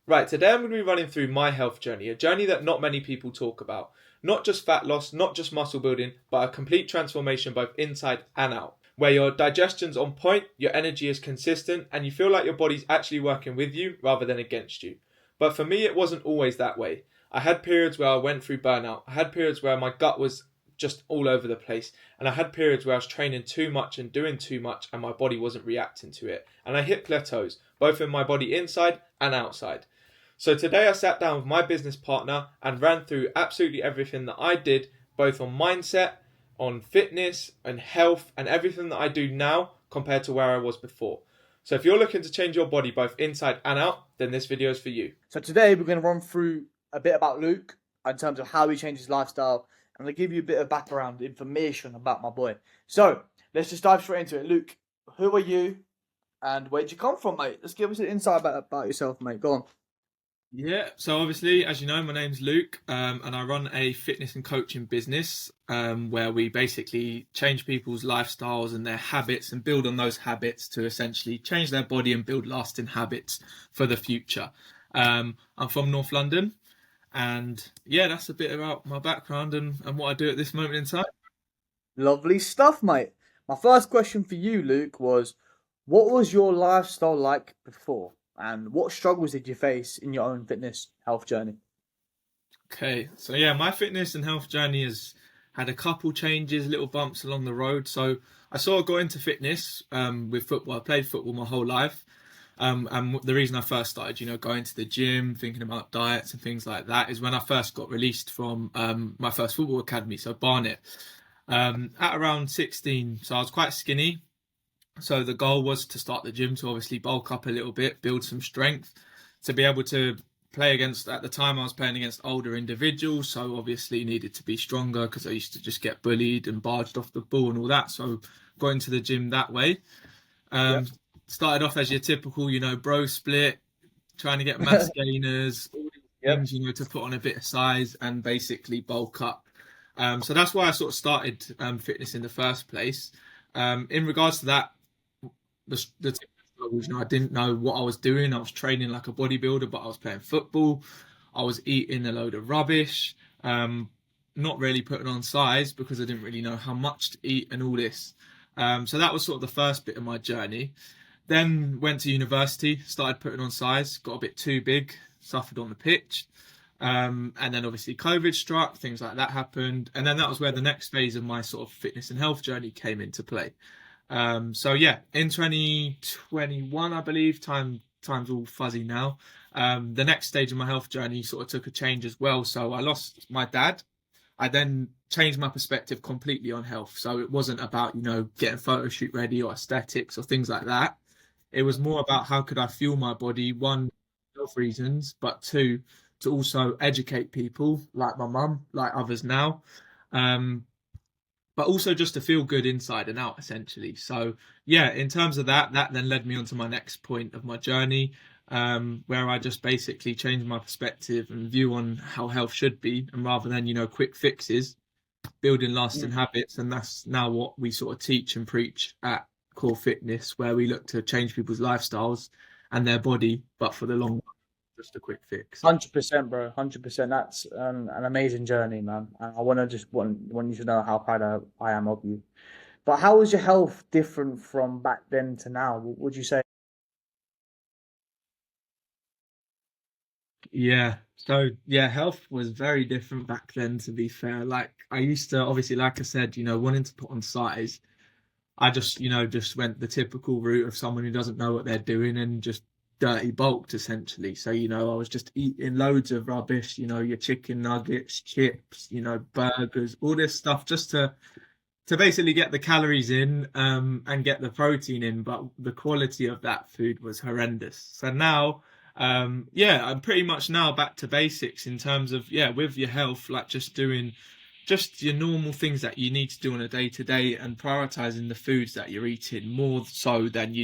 Right, today I'm going to be running through my health journey, a journey that not many people talk about. Not just fat loss, not just muscle building, but a complete transformation both inside and out. Where your digestion's on point, your energy is consistent, and you feel like your body's actually working with you rather than against you. But for me, it wasn't always that way. I had periods where I went through burnout. I had periods where my gut was just all over the place. And I had periods where I was training too much and doing too much and my body wasn't reacting to it. And I hit plateaus, both in my body inside and outside. So today I sat down with my business partner and ran through absolutely everything that I did, both on mindset, on fitness and health, and everything that I do now compared to where I was before. So if you're looking to change your body both inside and out, then this video is for you. So today we're going to run through a bit about Luke in terms of how he changed his lifestyle. I'm going to give you a bit of background information about my boy. So let's just dive straight into it. Luke, who are you and where'd you come from, mate? Let's give us an insight about yourself, mate. Go on. Yeah, so obviously, as you know, my name's Luke, and I run a fitness and coaching business where we basically change people's lifestyles and their habits and build on those habits to essentially change their body and build lasting habits for the future. I'm from North London, and yeah, that's a bit about my background and what I do at this moment in time. Lovely stuff, mate. My first question for you, Luke, was what was your lifestyle like before? And what struggles did you face in your own fitness health journey? Okay, so yeah, my fitness and health journey has had a couple changes, little bumps along the road. So I sort of got into fitness with football. I played football my whole life. And the reason I first started, going to the gym, thinking about diets and things like that, is when I first got released from my first football academy, so Barnet, at around 16. So I was quite skinny. So the goal was to start the gym to obviously bulk up a little bit, build some strength, to be able to play against, at the time I was playing against older individuals, so obviously needed to be stronger because I used to just get bullied and barged off the ball and all that. So got into the gym that way. Um, Yep. Started off as your typical, bro split, trying to get mass gainers, all these Yep. things, to put on a bit of size and basically bulk up. So that's why I sort of started fitness in the first place. In regards to that, the struggles, I didn't know what I was doing. I was training like a bodybuilder, but I was playing football. I was eating a load of rubbish, not really putting on size because I didn't really know how much to eat and all this. So that was sort of the first bit of my journey. Then went to university, started putting on size, got a bit too big, suffered on the pitch. And then obviously COVID struck, things like that happened. And then that was where the next phase of my sort of fitness and health journey came into play. So yeah, in 2021, I believe, time's all fuzzy now. The next stage of my health journey sort of took a change as well. So I lost my dad. I then changed my perspective completely on health. So it wasn't about, getting photo shoot ready or aesthetics or things like that. It was more about how could I fuel my body, one, health reasons, but two, to also educate people like my mum, like others now. Um, but also just to feel good inside and out, essentially. So, yeah, in terms of that, that then led me on to my next point of my journey, where I just basically changed my perspective and view on how health should be, and rather than quick fixes, building lasting Mm. habits, and that's now what we sort of teach and preach at Core Fitness, where we look to change people's lifestyles and their body, but for the long run, just a quick fix. 100%, bro. 100%. That's an amazing journey, man. And I want to just want you to know how proud I am of you. But how is your health different from back then to now? What would you say? Yeah. So yeah, health was very different back then, to be fair. Like I used to obviously, like I said, wanting to put on size. I just, just went the typical route of someone who doesn't know what they're doing and just dirty bulked essentially. So, I was just eating loads of rubbish, your chicken nuggets, chips, burgers, all this stuff just to basically get the calories in and get the protein in, but the quality of that food was horrendous. So now, yeah, I'm pretty much now back to basics in terms of, yeah, with your health, like just doing just your normal things that you need to do on a day to day and prioritizing the foods that you're eating more so than,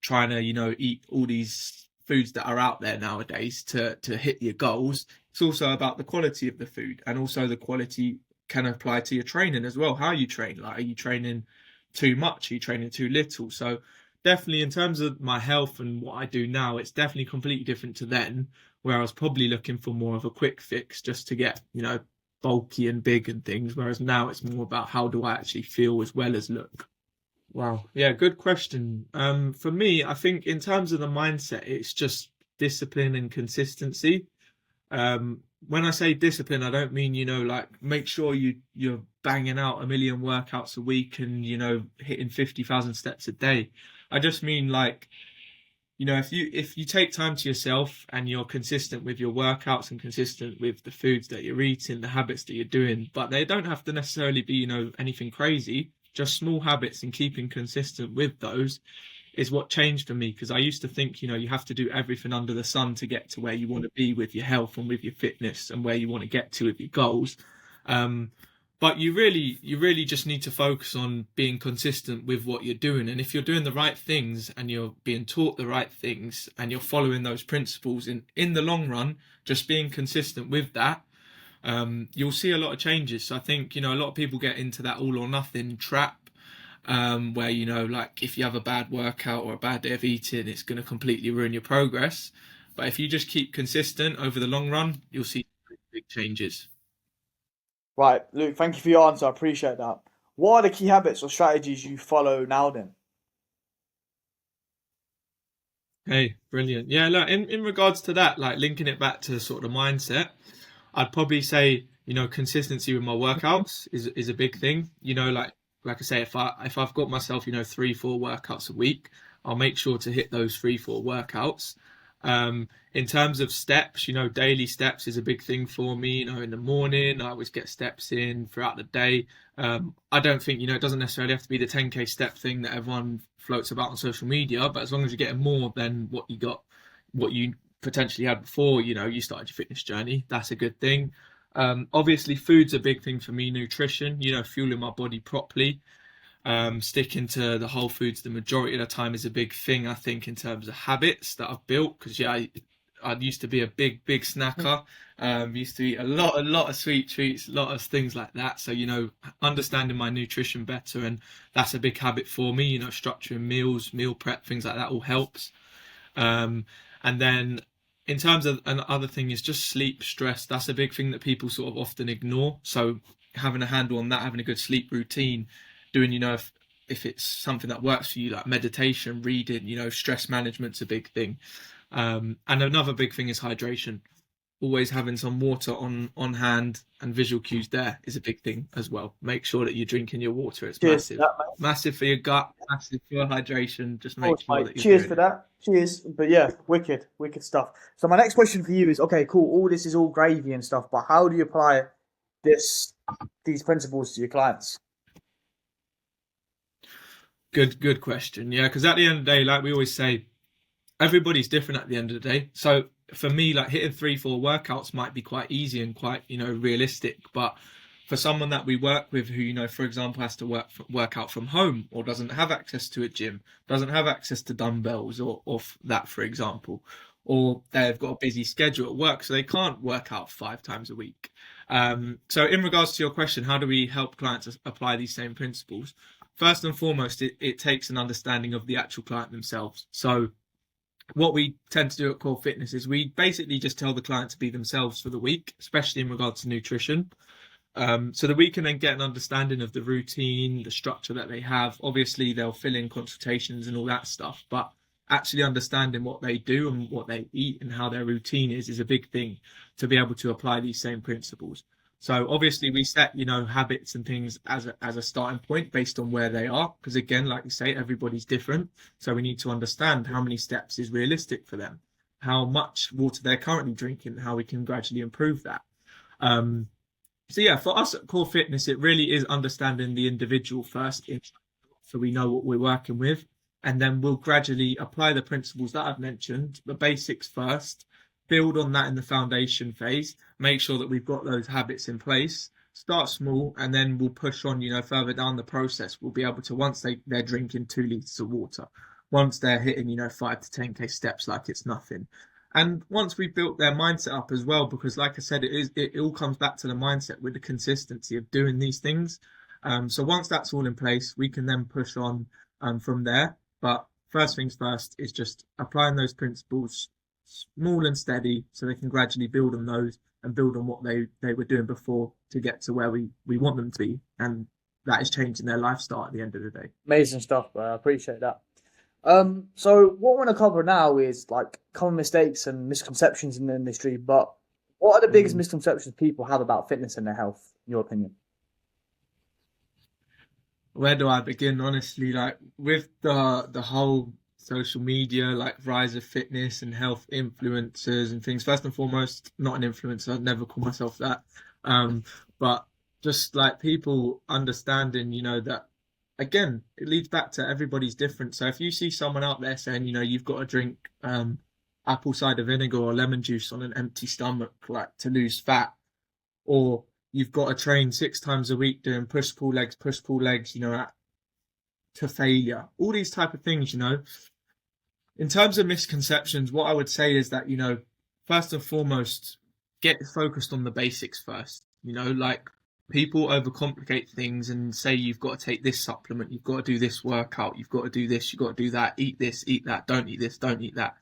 trying to, eat all these foods that are out there nowadays to hit your goals. It's also about the quality of the food, and also the quality can apply to your training as well. How you train, like, are you training too much? Are you training too little? So definitely in terms of my health and what I do now, it's definitely completely different to then, where I was probably looking for more of a quick fix just to get, bulky and big and things. Whereas now it's more about how do I actually feel as well as look. Wow. Yeah, good question. For me, I think in terms of the mindset, it's just discipline and consistency. When I say discipline, I don't mean, like make sure you're banging out a million workouts a week and, hitting 50,000 steps a day. I just mean like, if you take time to yourself and you're consistent with your workouts and consistent with the foods that you're eating, the habits that you're doing, but they don't have to necessarily be, anything crazy, just small habits and keeping consistent with those is what changed for me because I used to think, you have to do everything under the sun to get to where you want to be with your health and with your fitness and where you want to get to with your goals. Um, but you really just need to focus on being consistent with what you're doing. And if you're doing the right things and you're being taught the right things and you're following those principles in the long run, just being consistent with that, you'll see a lot of changes. So I think, a lot of people get into that all or nothing trap, where, like if you have a bad workout or a bad day of eating, it's going to completely ruin your progress. But if you just keep consistent over the long run, you'll see big changes. Right, Luke, thank you for your answer. I appreciate that. What are the key habits or strategies you follow now then? Hey, brilliant. Yeah, look, in regards to that, like linking it back to sort of the mindset, I'd probably say, consistency with my workouts is a big thing. Like I say, if I've got myself, 3, 4 workouts a week, I'll make sure to hit those 3, 4 workouts. In terms of steps, daily steps is a big thing for me. In the morning, I always get steps in throughout the day. I don't think, it doesn't necessarily have to be the 10K step thing that everyone floats about on social media, but as long as you're getting more than what you potentially had before, you started your fitness journey, that's a good thing. Obviously, food's a big thing for me, nutrition, fueling my body properly. Sticking to the whole foods the majority of the time is a big thing, I think, in terms of habits that I've built. Because yeah, I used to be a big snacker. Used to eat a lot of sweet treats, a lot of things like that. So understanding my nutrition better, and that's a big habit for me. Structuring meals, meal prep, things like that all helps. And then in terms of another thing is just sleep stress. That's a big thing that people sort of often ignore. So having a handle on that, having a good sleep routine, doing, if it's something that works for you, like meditation, reading, stress management's a big thing. And another big thing is hydration. Always having some water on hand and visual cues there is a big thing as well. Make sure that you're drinking your water. It's Cheers for massive. that, mate. Massive for your gut, massive for your hydration. Just Of make course, sure mate. that you're Cheers doing for it. that. Cheers. But yeah, wicked stuff. So my next question for you is, okay, cool. All this is all gravy and stuff, but how do you apply this these principles to your clients? Good question. Yeah, because at the end of the day, like we always say, everybody's different at the end of the day. So for me, like hitting 3, 4 workouts might be quite easy and quite, realistic. But for someone that we work with who, for example, has to work out from home or doesn't have access to a gym, doesn't have access to dumbbells or that, for example, or they've got a busy schedule at work, so they can't work out 5 times a week. So in regards to your question, how do we help clients apply these same principles? First and foremost, it takes an understanding of the actual client themselves. So what we tend to do at Core Fitness is we basically just tell the client to be themselves for the week, especially in regards to nutrition. So that we can then get an understanding of the routine, the structure that they have. Obviously, they'll fill in consultations and all that stuff, but actually understanding what they do and what they eat and how their routine is a big thing to be able to apply these same principles. So obviously we set, habits and things as a starting point based on where they are. Because again, like you say, everybody's different. So we need to understand how many steps is realistic for them, how much water they're currently drinking, how we can gradually improve that. So yeah, for us at Core Fitness, it really is understanding the individual first, so we know what we're working with, and then we'll gradually apply the principles that I've mentioned, the basics first, build on that in the foundation phase, make sure that we've got those habits in place, start small, and then we'll push on, further down the process. We'll be able to, once they're drinking 2 liters of water, once they're hitting, 5 to 10K steps like it's nothing. And once we've built their mindset up as well, because like I said, it all comes back to the mindset with the consistency of doing these things. So once that's all in place, we can then push on from there. But first things first is just applying those principles small and steady so they can gradually build on those and build on what they were doing before to get to where we want them to be. And that is changing their lifestyle at the end of the day. Amazing stuff, bro. I appreciate that. So what I want to cover now is like common mistakes and misconceptions in the industry. But what are the biggest misconceptions people have about fitness and their health, in your opinion? Where do I begin? Honestly, like with the whole social media, like rise of fitness and health influencers and things. First and foremost, not an influencer. I'd never call myself that. But just like people understanding, that again, it leads back to everybody's different. So if you see someone out there saying, you've got to drink apple cider vinegar or lemon juice on an empty stomach, like to lose fat, or you've got to train 6 times a week doing push pull legs, to failure. All these type of things, In terms of misconceptions, what I would say is that, first and foremost, get focused on the basics first. Like people overcomplicate things and say you've got to take this supplement, you've got to do this workout, you've got to do this, you've got to do that, eat this, eat that, don't eat this, don't eat that.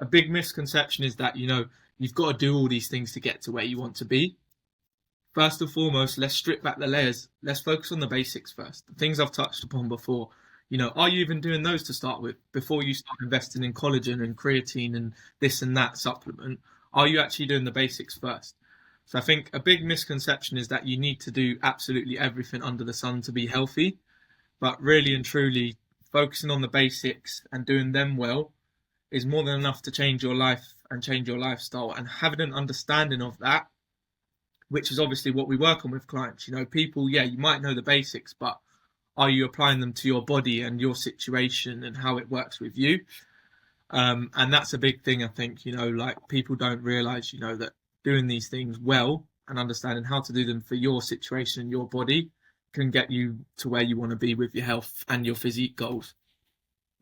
A big misconception is that, you've got to do all these things to get to where you want to be. First and foremost, let's strip back the layers. Let's focus on the basics first. The things I've touched upon before. Are you even doing those to start with before you start investing in collagen and creatine and this and that supplement? Are you actually doing the basics first? So I think a big misconception is that you need to do absolutely everything under the sun to be healthy. But really and truly, focusing on the basics and doing them well is more than enough to change your life and change your lifestyle. And having an understanding of that, which is obviously what we work on with clients. People, you might know the basics, but are you applying them to your body and your situation and how it works with you? And that's a big thing, I think, like people don't realize, that doing these things well and understanding how to do them for your situation and your body can get you to where you want to be with your health and your physique goals.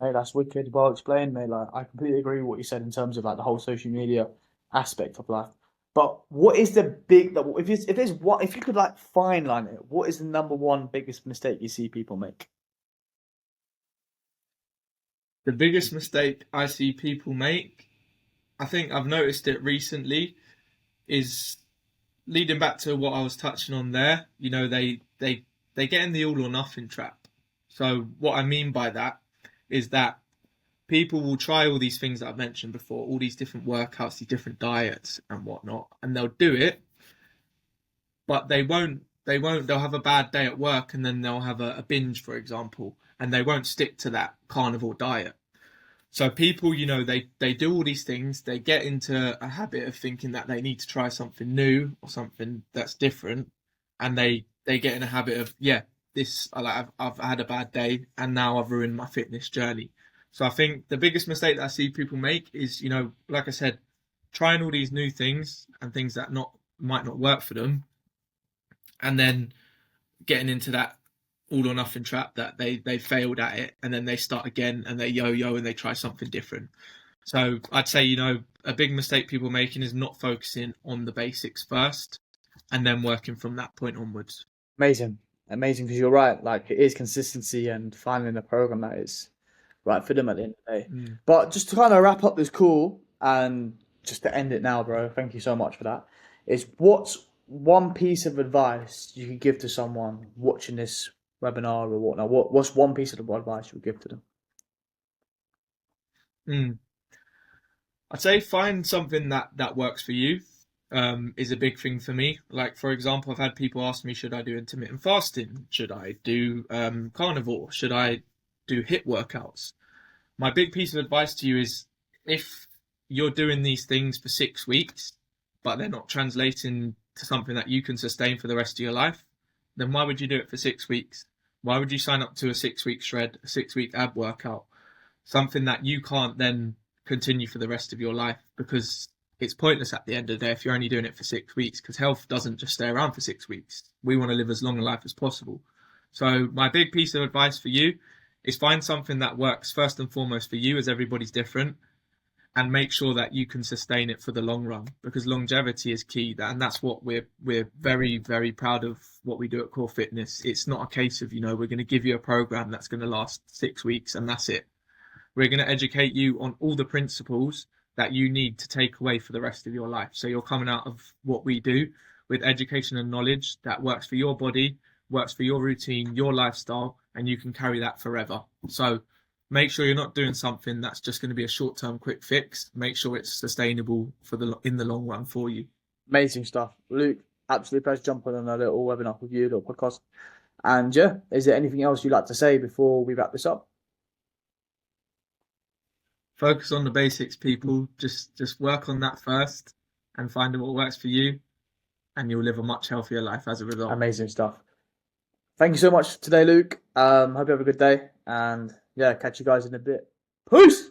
Hey, that's wicked. Well explained, mate. Like, I completely agree with what you said in terms of like the whole social media aspect of life. But what is the big if you could like fine line it, what is the number one biggest mistake you see people make? The biggest mistake I see people make, I think I've noticed it recently, is leading back to what I was touching on there. They get in the all or nothing trap. So what I mean by that is that people will try all these things that I've mentioned before, all these different workouts, these different diets and whatnot, and they'll do it, but they'll have a bad day at work and then they'll have a binge, for example, and they won't stick to that carnivore diet. So people, they do all these things, they get into a habit of thinking that they need to try something new or something that's different, and they get in a habit of, I've had a bad day and now I've ruined my fitness journey. So I think the biggest mistake that I see people make is, like I said, trying all these new things and things that might not work for them, and then getting into that all or nothing trap that they failed at it, and then they start again and they yo-yo and they try something different. So I'd say, a big mistake people are making is not focusing on the basics first and then working from that point onwards. Amazing. Because you're right. Like it is consistency and finding a program that is right for them at the end of the day. But just to kind of wrap up this call and just to end it now, bro, thank you so much for that. Is what's one piece of advice you could give to someone watching this webinar or whatnot? What's one piece of advice you would give to them? I'd say find something that works for you. Is a big thing for me. Like, for example, I've had people ask me, should I do intermittent fasting? Should I do carnivore? Should I do HIIT workouts? My big piece of advice to you is, if you're doing these things for 6 weeks, but they're not translating to something that you can sustain for the rest of your life, then why would you do it for 6 weeks? Why would you sign up to a 6-week shred, a 6-week ab workout? Something that you can't then continue for the rest of your life, because it's pointless at the end of the day if you're only doing it for 6 weeks, because health doesn't just stay around for 6 weeks. We want to live as long a life as possible. So my big piece of advice for you is find something that works first and foremost for you, as everybody's different, and make sure that you can sustain it for the long run, because longevity is key. And that's what we're very, very proud of what we do at Core Fitness. It's not a case of, we're going to give you a program that's going to last 6 weeks and that's it. We're going to educate you on all the principles that you need to take away for the rest of your life. So you're coming out of what we do with education and knowledge that works for your body, works for your routine, your lifestyle, and you can carry that forever. So make sure you're not doing something that's just going to be a short-term quick fix. Make sure it's sustainable in the long run for you. Amazing stuff. Luke, absolute pleasure jumping on a little webinar with you, a little podcast. And yeah, is there anything else you'd like to say before we wrap this up? Focus on the basics, people. Just work on that first and find what works for you, and you'll live a much healthier life as a result. Amazing stuff. Thank you so much today, Luke. Hope you have a good day, and yeah, catch you guys in a bit. Peace.